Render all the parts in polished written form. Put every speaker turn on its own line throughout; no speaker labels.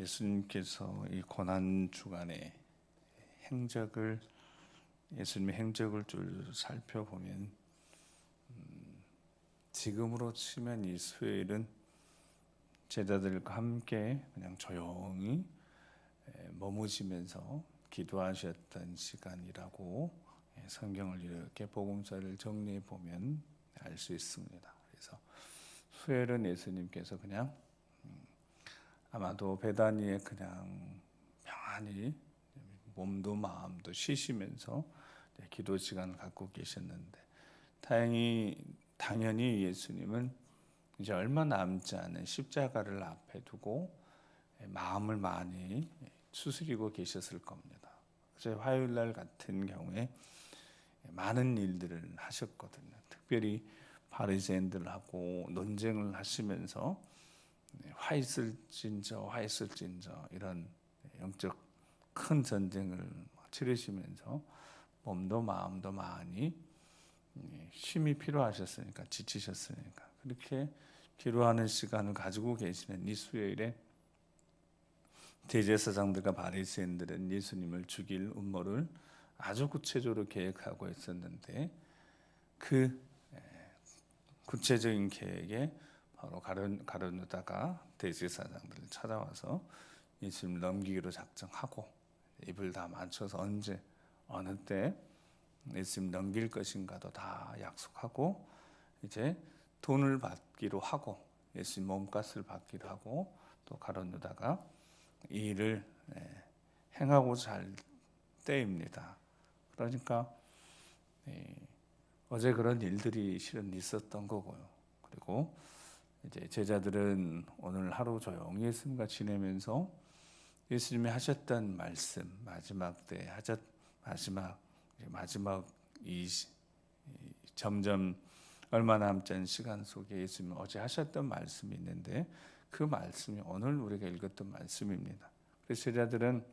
예수님께서 이 고난 주간에 예수님의 행적을 좀 살펴보면 지금으로 치면 이 수요일은 제자들과 함께 그냥 조용히 머무시면서 기도하셨던 시간이라고 성경을 이렇게 복음서를 정리해 보면 알 수 있습니다. 그래서 수요일은 예수님께서 그냥 아마도 베다니에 그냥 평안히 몸도 마음도 쉬시면서 기도 시간을 갖고 계셨는데, 당연히 예수님은 이제 얼마 남지 않은 십자가를 앞에 두고 마음을 많이 추스리고 계셨을 겁니다. 그래서 화요일 날 같은 경우에 많은 일들을 하셨거든요. 특별히 바리새인들하고 논쟁을 하시면서 화 있을진저 이런 영적 큰 전쟁을 치르시면서 몸도 마음도 많이 쉼이 필요하셨으니까, 지치셨으니까 그렇게 기도하는 시간을 가지고 계시는 이 수요일에 대제사장들과 바리새인들은 예수님을 죽일 음모를 아주 구체적으로 계획하고 있었는데, 그 구체적인 계획에 바로 가룟유다가 대제사장들을 찾아와서 예수님을 넘기기로 작정하고 입을 다 맞춰서 언제 어느 때 예수님 넘길 것인가도 다 약속하고, 이제 돈을 받기로 하고 예수님 몸값을 받기로 하고, 또 가룟유다가 이 일을 행하고자 할 때입니다. 그러니까 어제 그런 일들이 실은 있었던 거고요. 그리고 이제 제자들은 오늘 하루 조용히 예수님과 지내면서 예수님이 하셨던 말씀, 마지막 이 점점 얼마 남지 않은 시간 속에 예수님이 어제 하셨던 말씀이 있는데, 그 말씀이 오늘 우리가 읽었던 말씀입니다. 그래서 제자들은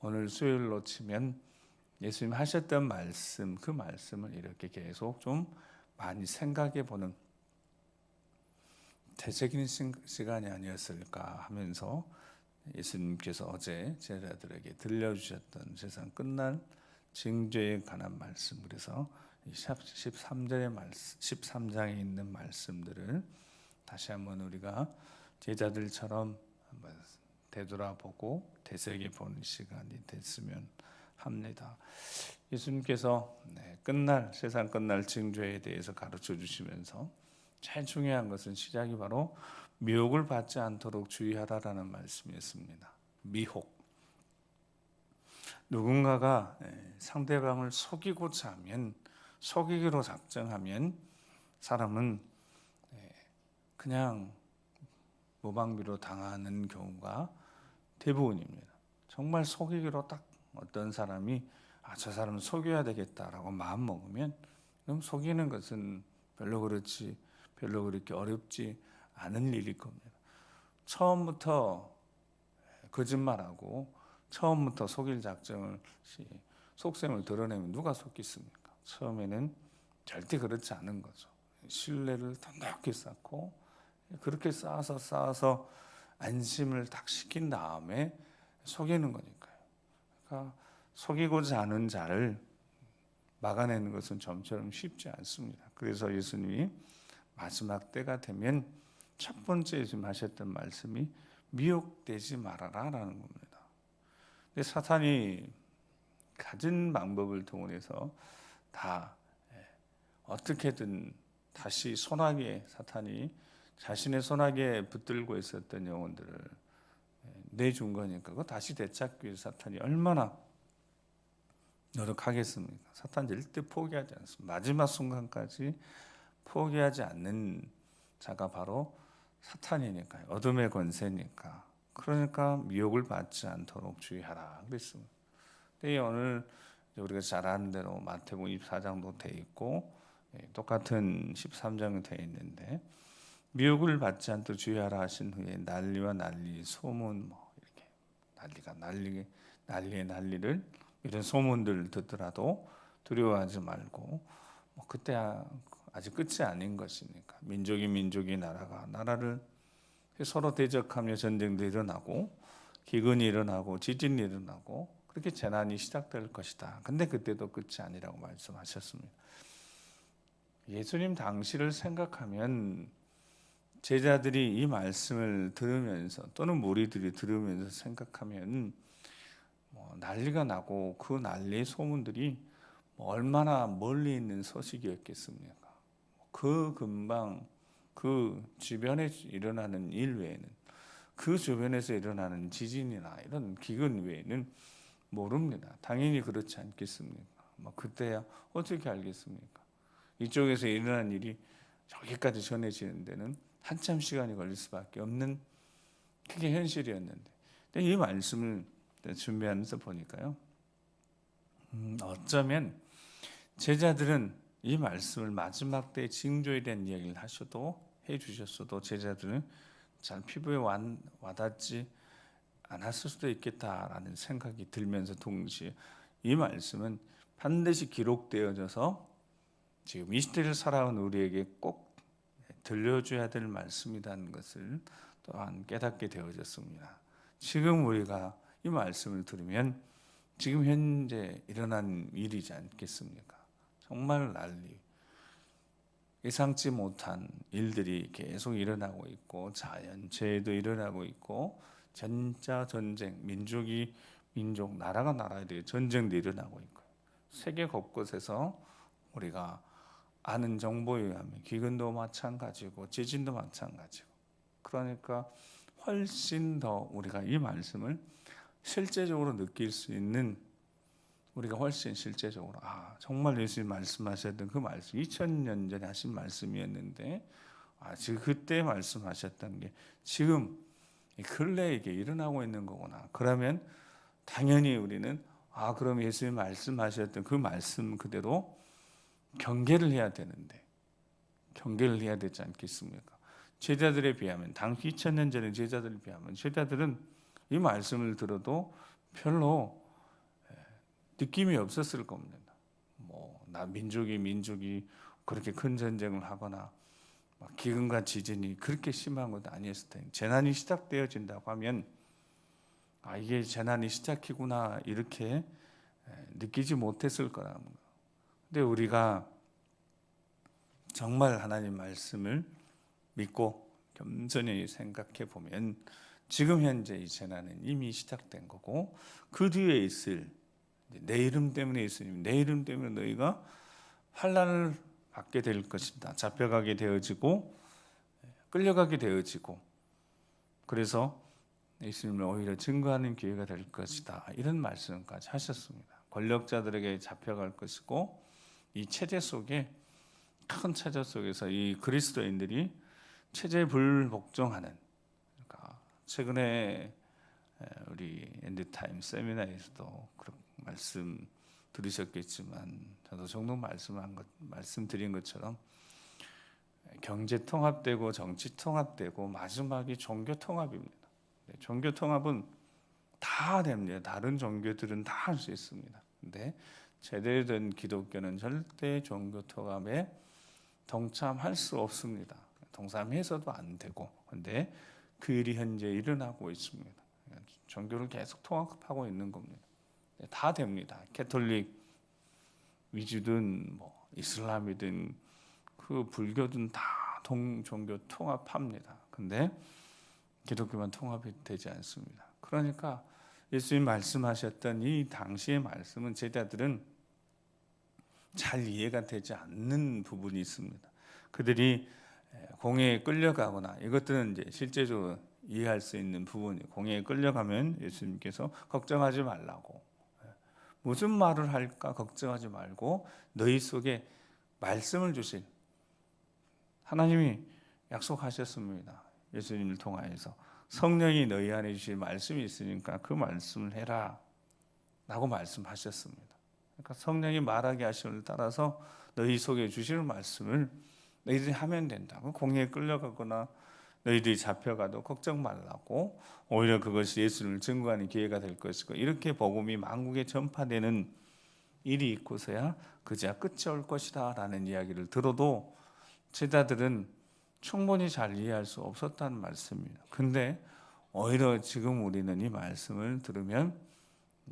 오늘 수요일로 치면 예수님이 하셨던 말씀, 그 말씀을 이렇게 계속 좀 많이 생각해 보는 되새기는 시간이 아니었을까 하면서, 예수님께서 어제 제자들에게 들려주셨던 세상 끝날 징조에 관한 말씀, 그래서 13장에 있는 말씀들을 다시 한번 우리가 제자들처럼 한번 되돌아보고 되새겨 보는 시간이 됐으면 합니다. 예수님께서 세상 끝날 징조에 대해서 가르쳐 주시면서 제일 중요한 것은 시작이 바로 미혹을 받지 않도록 주의하라라는 말씀이었습니다. 미혹. 누군가가 상대방을 속이기로 작정하면 사람은 그냥 무방비로 당하는 경우가 대부분입니다. 정말 속이기로 딱 어떤 사람이 저 사람은 속여야 되겠다라고 마음 먹으면, 그럼 속이는 것은 별로 그렇게 어렵지 않은 일일 겁니다. 처음부터 거짓말하고 처음부터 속일 속셈을 드러내면 누가 속겠습니까? 처음에는 절대 그렇지 않은 거죠. 신뢰를 넉넉히 쌓고 그렇게 쌓아서 안심을 딱 시킨 다음에 속이는 거니까요. 그러니까 속이고자 하는 자를 막아내는 것은 좀처럼 쉽지 않습니다. 그래서 예수님이 마지막 때가 되면 첫 번째 예수님 하셨던 말씀이 미혹되지 말아라 라는 겁니다. 근데 사탄이 가진 방법을 동원해서 다 어떻게든 다시 사탄이 자신의 손아귀에 붙들고 있었던 영혼들을 내준 거니까 그거 다시 되찾기 위해서 사탄이 얼마나 노력하겠습니까? 사탄 절대 포기하지 않습니다. 마지막 순간까지 포기하지 않는 자가 바로 사탄이니까요. 어둠의 권세니까. 그러니까 미혹을 받지 않도록 주의하라 그랬습니다. 근데 오늘 우리가 잘 아는 대로 마태복음 24장도 돼 있고 똑같은 13장이 돼 있는데, 미혹을 받지 않도록 주의하라 하신 후에 난리와 난리, 소문 이렇게 난리를 이런 소문들 듣더라도 두려워하지 말고, 그때 아직 끝이 아닌 것이니까 민족이 나라가 나라를 서로 대적하며 전쟁도 일어나고 기근이 일어나고 지진이 일어나고 그렇게 재난이 시작될 것이다. 근데 그때도 끝이 아니라고 말씀하셨습니다. 예수님 당시를 생각하면 제자들이 이 말씀을 들으면서 또는 무리들이 들으면서 생각하면 난리가 나고 그 난리의 소문들이 얼마나 멀리 있는 소식이었겠습니까? 그 근방 그 주변에 일어나는 일 외에는 그 주변에서 일어나는 지진이나 이런 기근 외에는 모릅니다. 당연히 그렇지 않겠습니까? 그때야 어떻게 알겠습니까? 이쪽에서 일어난 일이 저기까지 전해지는 데는 한참 시간이 걸릴 수밖에 없는 그게 현실이었는데 근데 이 말씀을 준비하면서 보니까요. 어쩌면 제자들은 이 말씀을 마지막 때 징조에 대한 이야기를 해주셨어도 제자들은 잘 피부에 와닿지 않았을 수도 있겠다라는 생각이 들면서 동시에 이 말씀은 반드시 기록되어져서 지금 이 시대를 살아온 우리에게 꼭 들려줘야 될 말씀이라는 것을 또한 깨닫게 되어졌습니다. 지금 우리가 이 말씀을 들으면 지금 현재 일어난 일이지 않겠습니까? 정말 난리, 예상치 못한 일들이 계속 일어나고 있고 자연재해도 일어나고 있고 전자 전쟁, 민족, 나라가 나라에 대해 전쟁도 일어나고 있고 세계 곳곳에서 우리가 아는 정보에 의하면 기근도 마찬가지고 지진도 마찬가지고 그러니까 훨씬 더 우리가 이 말씀을 실제적으로 느낄 수 있는 우리가 훨씬 실제적으로 정말 예수님 말씀하셨던 그 말씀 2000년 전에 하신 말씀이었는데 지금 그때 말씀하셨던 게 지금 근래에 이게 일어나고 있는 거구나. 그러면 당연히 우리는 그럼 예수님 말씀하셨던 그 말씀 그대로 경계를 해야 되는데 경계를 해야 되지 않겠습니까? 제자들에 비하면 당시 2000년 전의 제자들에 비하면 제자들은 이 말씀을 들어도 별로 느낌이 없었을 겁니다. 민족이 그렇게 큰 전쟁을 하거나 기근과 지진이 그렇게 심한 것도 아니었을 텐데 재난이 시작되어진다고 하면 이게 재난이 시작이구나 이렇게 느끼지 못했을 거라는 거예요. 근데 우리가 정말 하나님 말씀을 믿고 겸손히 생각해 보면 지금 현재 이 재난은 이미 시작된 거고 그 뒤에 있을 내 이름 때문에 예수님, 내 이름 때문에 너희가 환난을 받게 될 것이다. 잡혀가게 되어지고 끌려가게 되어지고 그래서 예수님을 오히려 증거하는 기회가 될 것이다. 이런 말씀까지 하셨습니다. 권력자들에게 잡혀갈 것이고 이 체제 속에 큰 체제 속에서 이 그리스도인들이 체제에 불복종하는 그러니까 최근에 우리 엔드타임 세미나에서도 그런 말씀 들으셨겠지만 저도 종종 말씀드린 것처럼 경제 통합되고 정치 통합되고 마지막이 종교 통합입니다. 종교 통합은 다 됩니다. 다른 종교들은 다 할 수 있습니다. 근데 제대로 된 기독교는 절대 종교 통합에 동참할 수 없습니다. 동참해서도 안 되고 근데 그 일이 현재 일어나고 있습니다. 종교를 계속 통합하고 있는 겁니다. 다 됩니다. 캐톨릭 위주든 이슬람이든 그 불교든 다 종교 통합합니다. 근데 기독교만 통합이 되지 않습니다. 그러니까 예수님 말씀하셨던 이 당시의 말씀은 제자들은 잘 이해가 되지 않는 부분이 있습니다. 그들이 공회에 끌려가거나 이것들은 이제 실제적으로 이해할 수 있는 부분이 공회에 끌려가면 예수님께서 걱정하지 말라고 무슨 말을 할까 걱정하지 말고 너희 속에 말씀을 주실 하나님이 약속하셨습니다. 예수님을 통하여서 성령이 너희 안에 주실 말씀이 있으니까 그 말씀을 해라 라고 말씀하셨습니다. 그러니까 성령이 말하게 하심을 따라서 너희 속에 주실 말씀을 너희들이 하면 된다고 공회에 끌려가거나 너희들이 잡혀가도 걱정 말라고 오히려 그것이 예수를 증거하는 기회가 될 것이고 이렇게 복음이 만국에 전파되는 일이 있고서야 그제야 끝이 올 것이다 라는 이야기를 들어도 제자들은 충분히 잘 이해할 수 없었다는 말씀입니다. 근데 오히려 지금 우리는 이 말씀을 들으면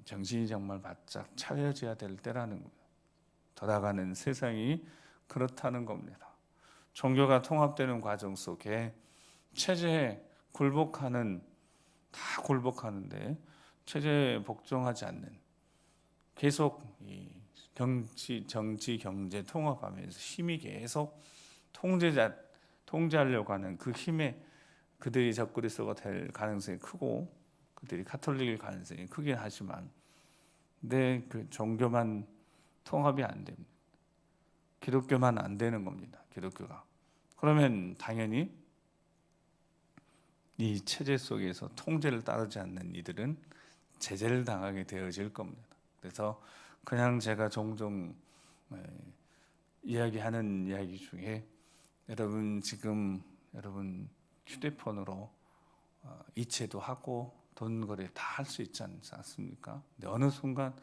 정신이 정말 바짝 차려져야 될 때라는 거예요. 돌아가는 세상이 그렇다는 겁니다. 종교가 통합되는 과정 속에 체제에 굴복하는, 다 굴복하는데 체제에 복종하지 않는, 계속 이 정치 경제 통합하면서 힘이 계속 통제하려고 하는 그 힘에 그들이 적그리스도가 될 가능성이 크고 그들이 가톨릭일 가능성이 크긴 하지만, 근데 그 종교만 통합이 안 됩니다. 기독교만 안 되는 겁니다. 기독교가. 그러면 당연히 이 체제 속에서 통제를 따르지 않는 이들은 제재를 당하게 되어질 겁니다. 그래서 그냥 제가 종종 이야기하는 이야기 중에, 여러분 지금 여러분 휴대폰으로 이체도 하고 돈 거래 다 할 수 있지 않습니까? 근데 어느 순간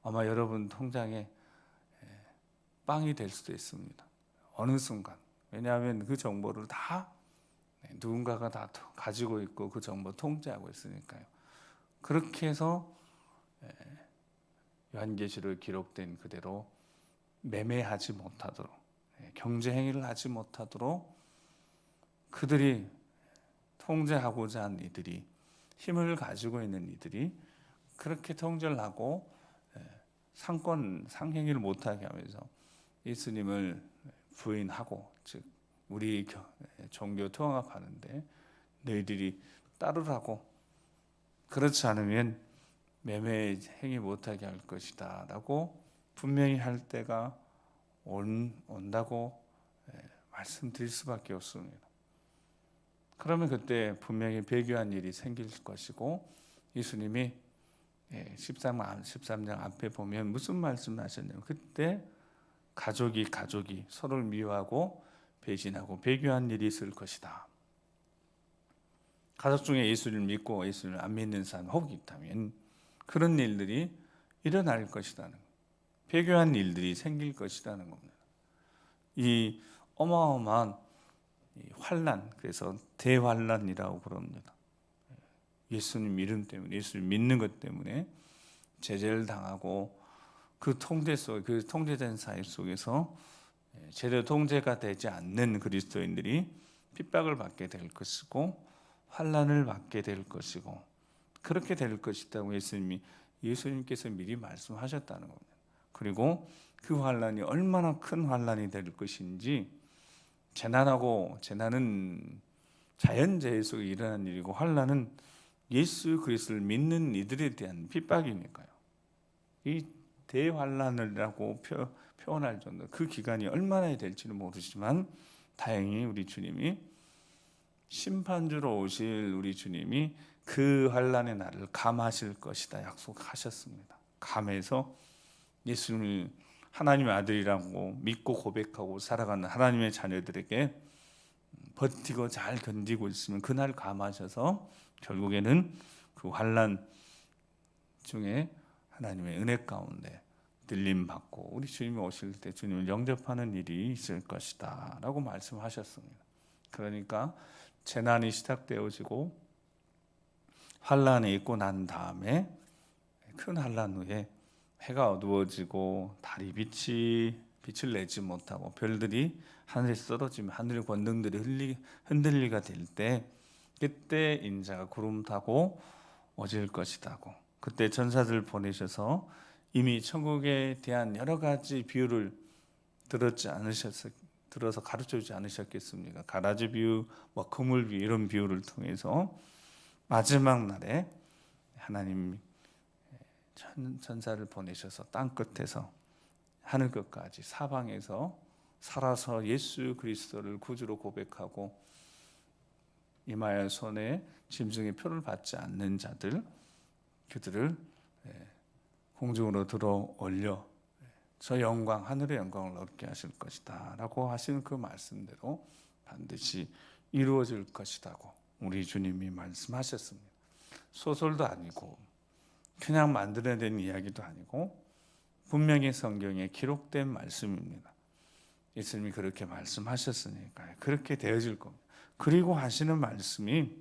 아마 여러분 통장에 빵이 될 수도 있습니다. 어느 순간. 왜냐하면 그 정보를 다 누군가가 다 가지고 있고 그 정보 통제하고 있으니까요. 그렇게 해서 요한계시록에 기록된 그대로 매매하지 못하도록, 경제 행위를 하지 못하도록 그들이 통제하고자 하는 이들이, 힘을 가지고 있는 이들이 그렇게 통제를 하고 상행위를 못하게 하면서 예수님을 부인하고, 즉 우리 종교 통합하는데 너희들이 따르라고, 그렇지 않으면 매매 행위 못하게 할 것이다 라고 분명히 할 때가 온다고 말씀드릴 수밖에 없습니다. 그러면 그때 분명히 배교한 일이 생길 것이고, 예수님이 13장 앞에 보면 무슨 말씀을 하셨냐면, 그때 가족이 서로를 미워하고 배신하고 배교한 일이 있을 것이다. 가족 중에 예수를 믿고 예수를 안 믿는 사람이 혹 있다면 그런 일들이 일어날 것이라는, 배교한 일들이 생길 것이라는 겁니다. 이 어마어마한 환난, 그래서 대환난이라고 그럽니다. 예수님 이름 때문에, 예수를 믿는 것 때문에 제재를 당하고 그 통제 속, 그 통제된 사회 속에서 제대로 통제가 되지 않는 그리스도인들이 핍박을 받게 될 것이고 환난을 받게 될 것이고, 그렇게 될 것이라고 예수님께서 미리 말씀하셨다는 겁니다. 그리고 그 환난이 얼마나 큰 환난이 될 것인지, 재난은 자연재해 속에 일어난 일이고 환난은 예수 그리스도를 믿는 이들에 대한 핍박이니까요. 이 대환난이라고 표현할 정도, 그 기간이 얼마나 될지는 모르지만 다행히 우리 주님이, 심판주로 오실 우리 주님이 그 환난의 날을 감하실 것이다 약속하셨습니다. 감해서 예수님을 하나님의 아들이라고 믿고 고백하고 살아가는 하나님의 자녀들에게 버티고 잘 견디고 있으면 그날 감하셔서 결국에는 그 환난 중에 하나님의 은혜 가운데 들림 받고 우리 주님이 오실 때 주님을 영접하는 일이 있을 것이다 라고 말씀하셨습니다. 그러니까 재난이 시작되어지고 환난이 있고 난 다음에, 큰 환난 후에 해가 어두워지고 달이 빛을 내지 못하고 별들이 하늘에서 떨어지면 하늘의 권능들이 흔들리가 될 때, 그때 인자가 구름 타고 오실 것이다고, 그때 전사들 보내셔서 이미 천국에 대한 여러 가지 비유를 들어서 가르쳐주지 않으셨겠습니까? 가라지 비유, 그물 비유, 이런 비유를 통해서 마지막 날에 하나님 천사를 보내셔서 땅 끝에서 하늘 끝까지 사방에서 살아서 예수 그리스도를 구주로 고백하고 이마야 손에 짐승의 표를 받지 않는 자들, 그들을 공중으로 들어 올려 저 영광, 하늘의 영광을 얻게 하실 것이다 라고 하시는 그 말씀대로 반드시 이루어질 것이라고 우리 주님이 말씀하셨습니다. 소설도 아니고 그냥 만들어낸 이야기도 아니고 분명히 성경에 기록된 말씀입니다. 예수님이 그렇게 말씀하셨으니까 그렇게 되어질 겁니다. 그리고 하시는 말씀이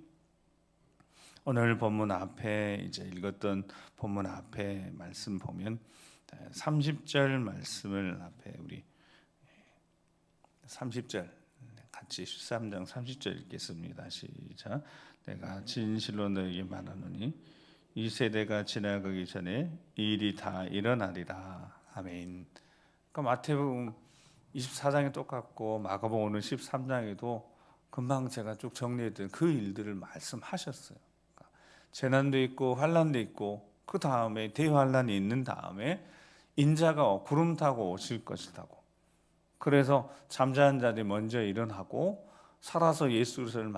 오늘 본문 앞에 이제 읽었던 본문 앞에 말씀 보면 30절 말씀을 앞에 우리 30절 같이 13장 30절 읽겠습니다. 시작. 내가 진실로 너에게 말하노니 이 세대가 지나가기 전에 이 일이 다 일어나리라. 아멘. 그러니까 마태복음 24장이 똑같고 마가복음 13장에도 금방 제가 쭉 정리했던 그 일들을 말씀하셨어요. 그러니까 재난도 있고 환난도 있고 그 다음에 대환란이 있는 다음에 인자가 구름 타고 오실 것이라고. 그래서 잠자는 자들이 먼저 일어나고 살아서 예수 그리스도를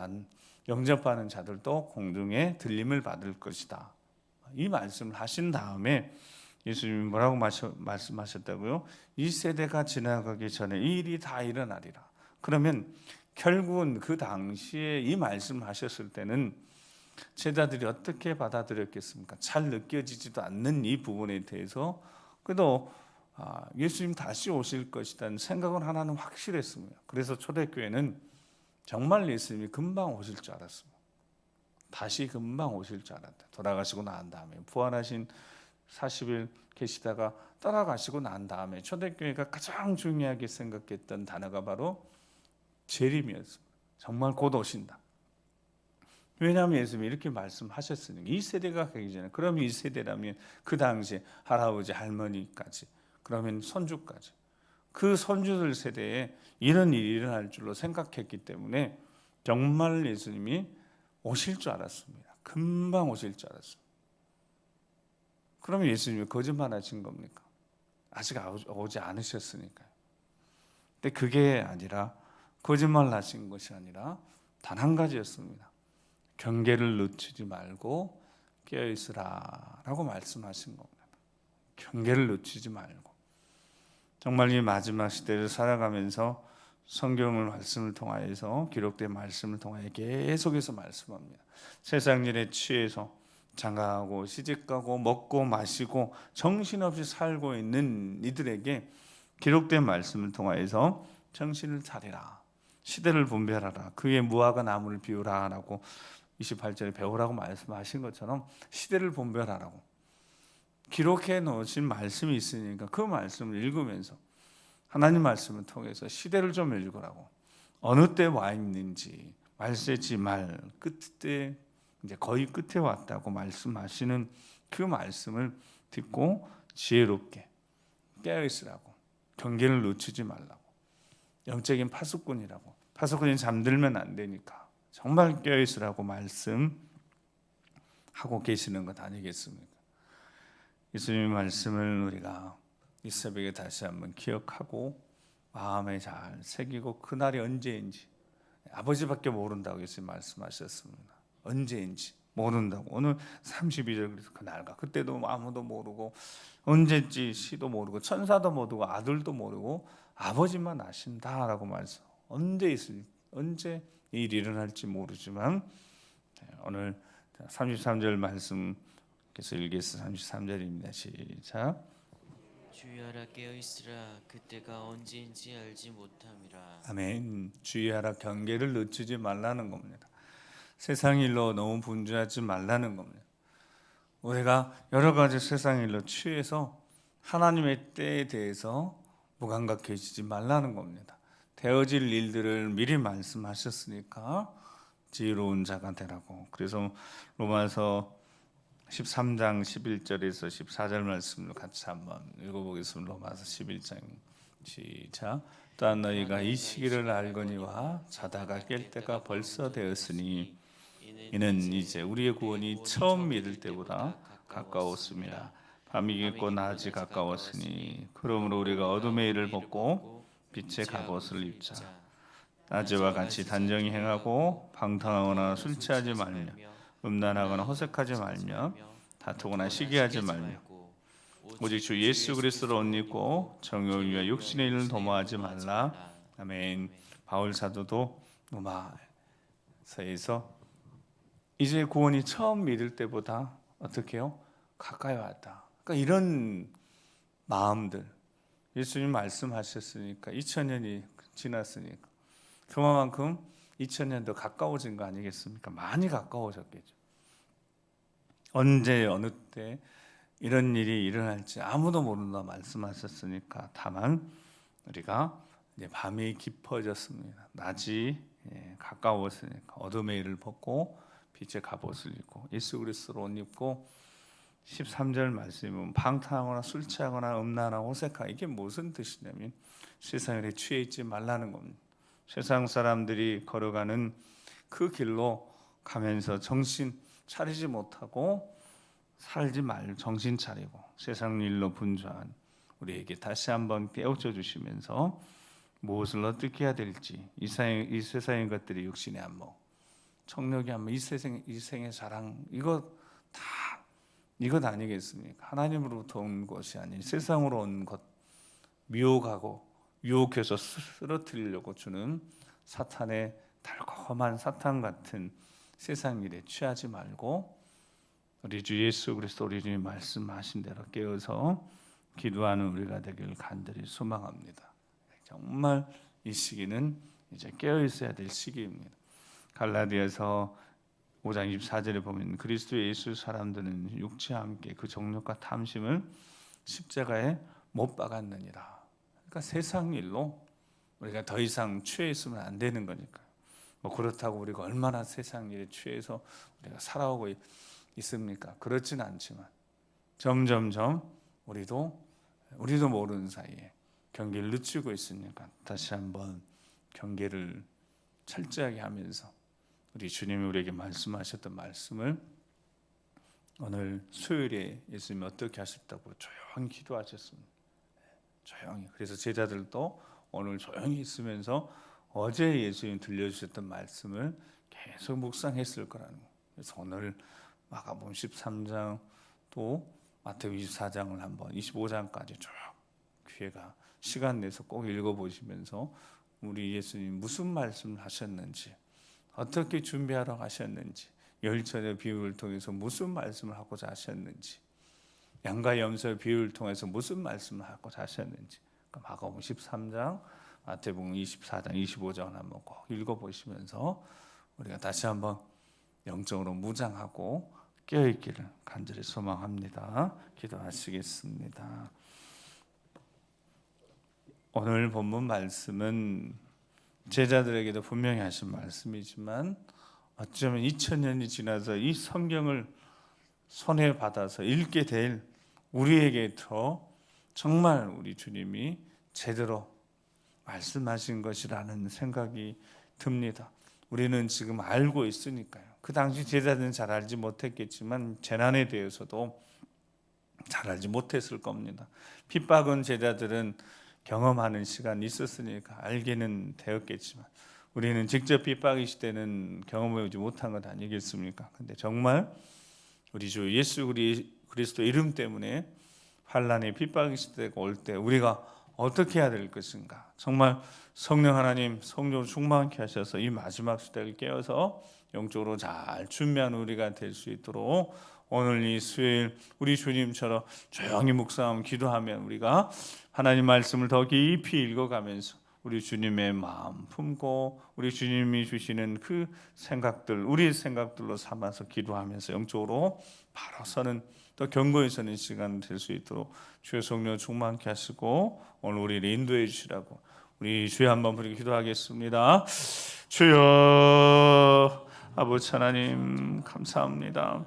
영접하는 자들도 공중에 들림을 받을 것이다. 이 말씀을 하신 다음에 예수님이 뭐라고 말씀하셨다고요? 이 세대가 지나가기 전에 이 일이 다 일어나리라. 그러면 결국은 그 당시에 이 말씀을 하셨을 때는 제자들이 어떻게 받아들였겠습니까? 잘 느껴지지도 않는 이 부분에 대해서 그래도 예수님 다시 오실 것이라는 생각은 하나는 확실했습니다. 그래서 초대교회는 정말 예수님이 금방 오실 줄 알았습니다. 다시 금방 오실 줄 알았다. 돌아가시고 난 다음에 부활하신 40일 계시다가 떠나가시고 난 다음에 초대교회가 가장 중요하게 생각했던 단어가 바로 재림이었습니다. 정말 곧 오신다. 왜냐하면 예수님이 이렇게 말씀하셨으니까. 이 세대가 가기 전에, 그럼 이 세대라면 그 당시에 할아버지 할머니까지, 그러면 손주까지, 그 손주들 세대에 이런 일이 일어날 줄로 생각했기 때문에 정말 예수님이 오실 줄 알았습니다. 금방 오실 줄 알았습니다. 그러면 예수님이 거짓말하신 겁니까? 아직 오지 않으셨으니까요. 근데 그게 아니라, 거짓말하신 것이 아니라 단 한 가지였습니다. 경계를 늦추지 말고 깨어있으라라고 말씀하신 겁니다. 경계를 늦추지 말고. 정말 이 마지막 시대를 살아가면서 성경을 말씀을 통하여서 기록된 말씀을 통하여 계속해서 말씀합니다. 세상 일에 취해서 장가가고 시집가고 먹고 마시고 정신없이 살고 있는 이들에게 기록된 말씀을 통하여서 정신을 차리라, 시대를 분별하라, 그의 무화과 나무를 비우라라고 28절에 배우라고 말씀하신 것처럼 시대를 분별하라고 기록해 놓으신 말씀이 있으니까 그 말씀을 읽으면서 하나님 말씀을 통해서 시대를 좀 읽으라고, 어느 때 와 있는지, 말세지 말 끝에 이제 거의 끝에 왔다고 말씀하시는 그 말씀을 듣고 지혜롭게 깨어 있으라고, 경계를 늦추지 말라고, 영적인 파수꾼이라고, 파수꾼이 잠들면 안 되니까 정말 깨어 있으라고 말씀하고 계시는 것 아니겠습니까? 예수님의 말씀을 우리가 이 새벽에 다시 한번 기억하고 마음에 잘 새기고, 그날이 언제인지 아버지밖에 모른다고 예수님 말씀하셨습니다. 언제인지 모른다고. 오늘 32절 그래서 그날과 그때도 아무도 모르고, 언제인지 시도 모르고, 천사도 모르고, 아들도 모르고, 아버지만 아신다라고 말씀. 언제 이 일이 일어날지 모르지만 오늘 33절 말씀 계속 읽겠습니다. 33절입니다. 시작.
주의하라, 깨어있으라, 그때가 언제인지 알지 못함이라.
아멘. 주의하라, 경계를 늦추지 말라는 겁니다. 세상 일로 너무 분주하지 말라는 겁니다. 우리가 여러 가지 세상 일로 취해서 하나님의 때에 대해서 무감각해지지 말라는 겁니다. 되어질 일들을 미리 말씀하셨으니까 지혜로운 자가 되라고. 그래서 로마서 13장 11절에서 14절 말씀을 같이 한번 읽어보겠습니다. 로마서 11장 시작. 또한 너희가 이 시기를 알거니와 자다가 깰 때가 벌써 되었으니 이는 이제 우리의 구원이 처음 믿을 때보다 가까웠습니다. 밤이 깊고 낮이 가까웠으니 그러므로 우리가 어둠의 일을 벗고 빛의 갑옷을 입자. 낮에와 같이 단정히 행하고 방탕하거나 술 취하지 말며 음란하거나 호색하지 말며 다투거나 시기하지 말며 오직 주 예수 그리스도를 옷 입고 정욕을 위하여 육신의 일을 도모하지 말라. 아멘. 바울 사도도 로마서에서 이제 구원이 처음 믿을 때보다 어떻게 해요? 가까이 왔다. 그러니까 이런 마음들, 예수님 말씀하셨으니까 2000년이 지났으니까 그만큼 2000년도 가까워진 거 아니겠습니까? 많이 가까워졌겠죠. 언제 어느 때 이런 일이 일어날지 아무도 모른다 말씀하셨으니까 다만 우리가 이제 밤이 깊어졌습니다. 낮이 가까웠으니까 어둠의 일을 벗고 빛의 갑옷을 입고 예수 그리스도로 옷 입고 13절 말씀은 방탕하거나 술 취하거나 음란하고 호색하 이게 무슨 뜻이냐면 세상에 취해 있지 말라는 겁니다. 세상 사람들이 걸어가는 그 길로 가면서 정신 차리지 못하고 살지 말고 정신 차리고 세상 일로 분주한 우리에게 다시 한번 깨우쳐 주시면서 무엇을 어떻게 해야 될지 이 세상의 것들이 육신의 안목, 청력의 안목, 이 생의 자랑 이것 아니겠습니까? 하나님으로부터 온 것이 아닌 세상으로 온 것 미혹하고 유혹해서 쓰러뜨리려고 주는 사탄의 달콤한 사탄 같은 세상 일에 취하지 말고 우리 주 예수 그리스도 우리 주님 말씀하신 대로 깨어서 기도하는 우리가 되길 간절히 소망합니다. 정말 이 시기는 이제 깨어 있어야 될 시기입니다. 갈라디아서 5장 24절에 보면 그리스도 예수 사람들은 육체와 함께 그 정욕과 탐심을 십자가에 못 박았느니라. 그러니까 세상 일로 우리가 더 이상 취해 있으면 안 되는 거니까. 뭐 그렇다고 우리가 얼마나 세상 일에 취해서 우리가 살아오고 있습니까? 그렇지는 않지만 점점점 우리도 모르는 사이에 경계를 늦추고 있으니까 다시 한번 경계를 철저하게 하면서 우리 주님이 우리에게 말씀하셨던 말씀을 오늘 수요일에 예수님이 어떻게 하셨다고 조용히 기도하셨습니다. 조용히. 그래서 제자들도 오늘 조용히 있으면서 어제 예수님 들려주셨던 말씀을 계속 묵상했을 거라는 거예요. 그래서 오늘 마가복음 13장 또 마태복음 24장을 한번 25장까지 쭉 기회가 시간 내서 꼭 읽어보시면서 우리 예수님 무슨 말씀을 하셨는지 어떻게 준비하러 가셨는지 열처의 비유를 통해서 무슨 말씀을 하고자 하셨는지 양과 염소의 비유를 통해서 무슨 말씀을 하고자 하셨는지 그러니까 마가복음 13장 마태복음 24장 25장을 한번 꼭 읽어보시면서 우리가 다시 한번 영적으로 무장하고 깨어있기를 간절히 소망합니다. 기도하시겠습니다. 오늘 본문 말씀은 제자들에게도 분명히 하신 말씀이지만 어쩌면 2000년이 지나서 이 성경을 손에 받아서 읽게 될 우리에게도 정말 우리 주님이 제대로 말씀하신 것이라는 생각이 듭니다. 우리는 지금 알고 있으니까요. 그 당시 제자들은 잘 알지 못했겠지만 재난에 대해서도 잘 알지 못했을 겁니다. 핍박은 제자들은 경험하는 시간이 있었으니까 알게는 되었겠지만 우리는 직접 핍박의 시대는 경험해보지 못한 것 아니겠습니까? 근데 정말 우리 주 예수 그리스도 이름 때문에 환난의 핍박의 시대가 올 때 우리가 어떻게 해야 될 것인가? 정말 성령 하나님 성령으로 충만케 하셔서 이 마지막 시대를 깨어서 영적으로 잘 준비한 우리가 될 수 있도록 오늘 이 수요일 우리 주님처럼 조용히 묵상하며 기도하면 우리가 하나님 말씀을 더 깊이 읽어가면서 우리 주님의 마음 품고 우리 주님이 주시는 그 생각들 우리의 생각들로 삼아서 기도하면서 영적으로 바로 서는 또 견고히 서는 시간 될 수 있도록 주의 성령 충만케 하시고 오늘 우리를 인도해 주시라고 우리 주여 한번 부르고 기도하겠습니다. 주여 아버지 하나님 감사합니다.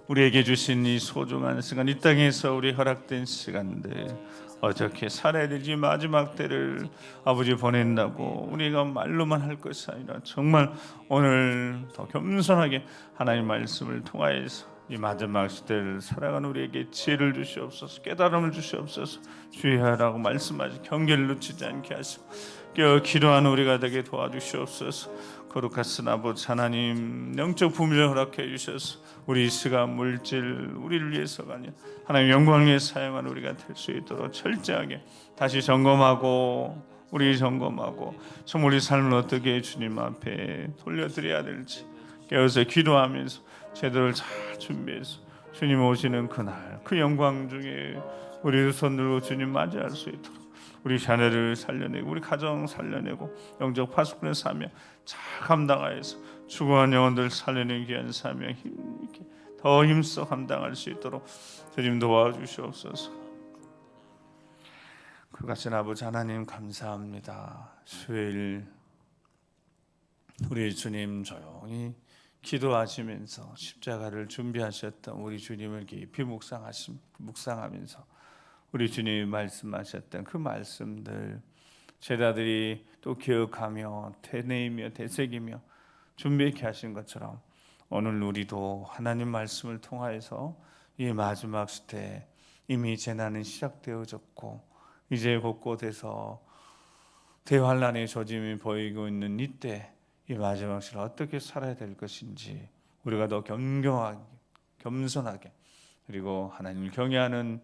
우리에게 주신 이 소중한 시간 이 땅에서 우리 허락된 시간들 어떻게 살아야 될지 마지막 때를 아버지 보낸다고 우리가 말로만 할 것이 아니라 정말 오늘 더 겸손하게 하나님 말씀을 통하여서 이 마지막 시대를 살아가는 우리에게 지혜를 주시옵소서 깨달음을 주시옵소서 주의하라고 말씀하시 경계를 놓치지 않게 하시고 깨어 기도하는 우리가 되게 도와주시옵소서. 거룩하신 아버지 하나님 영적 부흥을 허락해 주셔서 우리 시간 물질 우리를 위해서가 아니라 하나님 영광을 위해 사용하는 우리가 될 수 있도록 철저하게 다시 점검하고 정말 우리 삶을 어떻게 주님 앞에 돌려드려야 될지 깨어서 기도하면서 제도를 잘 준비해서 주님 오시는 그날 그 영광 중에 우리 손 들고 주님 맞이할 수 있도록 우리 자녀를 살려내고 우리 가정 살려내고 영적 파수꾼의 사명 잘 감당하여서 죽어간 영혼들 살려내는 귀한 사명 힘있게 더 힘써 감당할 수 있도록 주님 도와주시옵소서. 그같이 아버지 하나님 감사합니다. 수요일 우리 주님 조용히 기도하시면서 십자가를 준비하셨던 우리 주님을 깊이 묵상하면서 우리 주님이 말씀하셨던 그 말씀들 제자들이 또 기억하며 되뇌이며 되새기며 준비케 하신 것처럼 오늘 우리도 하나님 말씀을 통하여서 이 마지막 시대 이미 재난은 시작되어졌고 이제 곳곳에서 대환란의 조짐이 보이고 있는 이때 이 마지막 시를 어떻게 살아야 될 것인지 우리가 더 겸손하게 그리고 하나님을 경외하는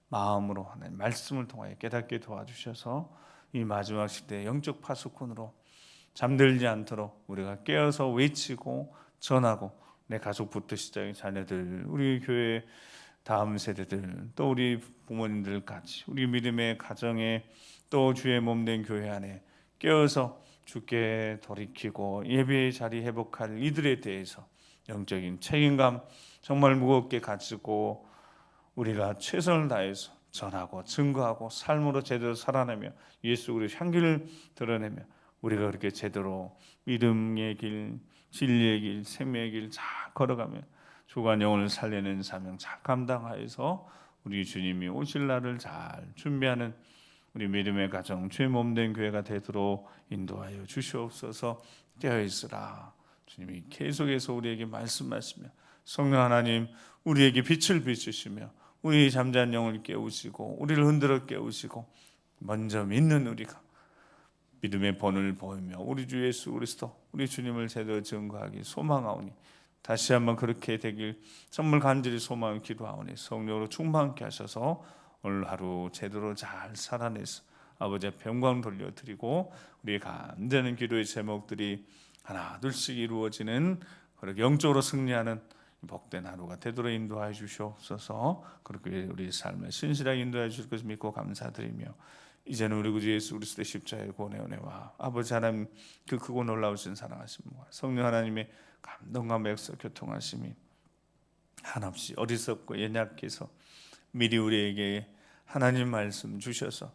마음으로 하나님 말씀을 통하여 깨닫게 도와주셔서 이 마지막 시대의 영적 파수꾼으로 잠들지 않도록 우리가 깨어서 외치고 전하고 내 가족부터 시작해 자녀들 우리 교회 다음 세대들 또 우리 부모님들까지 우리 믿음의 가정에 또 주의 몸된 교회 안에 깨어서 주께 돌이키고 예배의 자리 회복할 이들에 대해서 영적인 책임감 정말 무겁게 가지고 우리가 최선을 다해서 전하고 증거하고 삶으로 제대로 살아내며 예수 그리스도의 향기를 드러내며 우리가 그렇게 제대로 믿음의 길, 진리의 길, 생명의 길 잘 걸어가며 주관 영혼을 살리는 사명 잘 감당하여서 우리 주님이 오실 날을 잘 준비하는 우리 믿음의 가정 주의 몸된 교회가 되도록 인도하여 주시옵소서. 깨어있으라. 주님이 계속해서 우리에게 말씀하시며 성령 하나님 우리에게 빛을 비추시며 우리 잠자는 영을 깨우시고 우리를 흔들어 깨우시고 먼저 믿는 우리가 믿음의 본을 보이며 우리 주 예수 그리스도 우리 주님을 제대로 증거하기 소망하오니 다시 한번 그렇게 되길 정말 간절히 소망을 기도하오니 성령으로 충만케 하셔서 오늘 하루 제대로 잘 살아내서 아버지의 평강 돌려드리고 우리의 간절한 기도의 제목들이 하나 둘씩 이루어지는 그렇게 영적으로 승리하는 복된 하루가 되도록 인도하여 주시옵소서. 그렇게 우리 삶을 신실하게 인도하여 주실 것을 믿고 감사드리며 이제는 우리 구주 예수 그리스도의 십자가의 구원의 은혜와 아버지 하나님 그 크고 놀라우신 사랑하심과 성령 하나님의 감동과 맥서 교통하심이 한없이 어리석고 연약해서 미리 우리에게 하나님 말씀 주셔서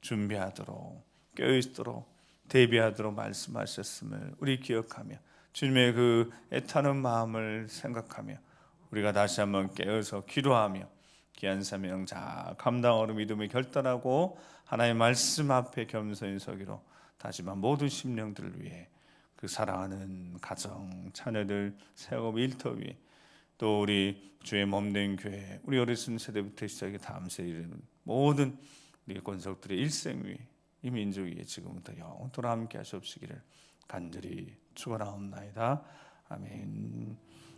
준비하도록 깨어있도록 대비하도록 말씀하셨음을 우리 기억하며 주님의 그 애타는 마음을 생각하며 우리가 다시 한번 깨어서 기도하며 귀한 사명 잘 감당하러 믿음을 결단하고 하나님의 말씀 앞에 겸손히 서기로 다시만 모든 심령들을 위해 그 사랑하는 가정, 자녀들, 세업, 일터 위에 또 우리 주의 몸된 교회, 우리 어르신 세대부터 시작해 다음 세대 이르는 모든 우리 권속들의 일생 위에 이 민족 위에 지금부터 영원토록 함께 하시옵시기를 간절히 축원하옵나이다. 아멘.